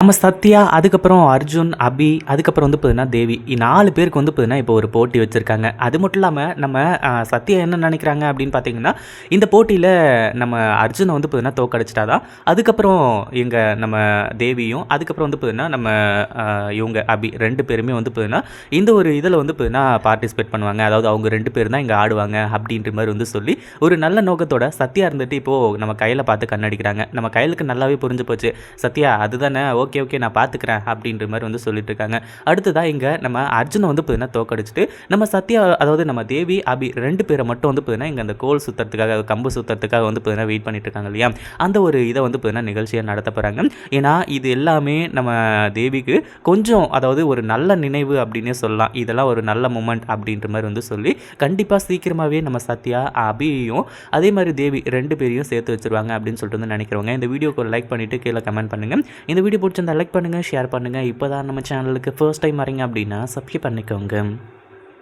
நம்ம சத்யா, அதுக்கப்புறம் அர்ஜுன், அபி, அதுக்கப்புறம் வந்து பார்த்தீங்கன்னா தேவி 4 பேருக்கு வந்து பார்த்தீங்கன்னா இப்போ ஒரு போட்டி வச்சுருக்காங்க. அது மட்டும் இல்லாமல் நம்ம சத்யா என்ன நினைக்கிறாங்க அப்படின்னு பார்த்தீங்கன்னா, இந்த போட்டியில் நம்ம அர்ஜுனை வந்து பார்த்தீங்கன்னா தோற்கடிச்சிட்டா தான் அதுக்கப்புறம் நம்ம தேவியும், அதுக்கப்புறம் வந்து பார்த்தீங்கன்னா நம்ம இவங்க அபி 2 பேருமே வந்து பார்த்தீங்கன்னா இந்த ஒரு இதில் வந்து பார்த்தீங்கன்னா பார்ட்டிசிபேட் பண்ணுவாங்க. அதாவது அவங்க 2 பேர் தான் இங்கே ஆடுவாங்க அப்படின்ற மாதிரி வந்து சொல்லி ஒரு நல்ல நோக்கத்தோட சத்யா இருந்துட்டு இப்போது நம்ம கையில் பார்த்து கண்ணடிக்கிறாங்க. நம்ம கையிலுக்கு நல்லாவே புரிஞ்சு போச்சு. சத்யா அதுதானே, ஓகே ஓகே நான் பார்த்துக்கிறேன் அப்படின்ற மாதிரி வந்து சொல்லிட்டு இருக்காங்க. அடுத்ததாக இங்கே நம்ம அர்ஜுனை வந்து பார்த்தீங்கன்னா தோக்கடிச்சிட்டு நம்ம சத்யா, அதாவது நம்ம தேவி, அபி 2 பேரை மட்டும் வந்து பார்த்தீங்கன்னா இங்கே அந்த கோல் சுற்றுறதுக்காக, கம்பு சுற்றுறதுக்காக வந்து பார்த்தீங்கன்னா வெயிட் பண்ணிட்டு இருக்காங்க இல்லையா, அந்த ஒரு இதை வந்து பார்த்தீங்கன்னா நிகழ்ச்சியாக நடத்த போகிறாங்க. ஏன்னா இது எல்லாமே நம்ம தேவிக்கு கொஞ்சம், அதாவது ஒரு நல்ல நினைவு அப்படின்னே சொல்லலாம். இதெல்லாம் ஒரு நல்ல மூமெண்ட் அப்படின்ற மாதிரி வந்து சொல்லி கண்டிப்பாக சீக்கிரமாகவே நம்ம சத்யா, அபியையும் அதே மாதிரி தேவி 2 பேரையும் சேர்த்து வச்சுருவாங்க அப்படின்னு சொல்லிட்டு வந்து நினைக்கிறவங்க இந்த வீடியோக்கு ஒரு லைக் பண்ணிவிட்டு கீழே கமெண்ட் பண்ணுங்கள். இந்த வீடியோ பிடிச்சிருந்தா லைக் பண்ணுங்கள், ஷேர் பண்ணுங்கள். இப்போ தான் நம்ம சேனலுக்கு ஃபர்ஸ்ட் டைம் வரீங்க அப்படின்னா சப்ஸ்கிரைப் பண்ணிக்கோங்க.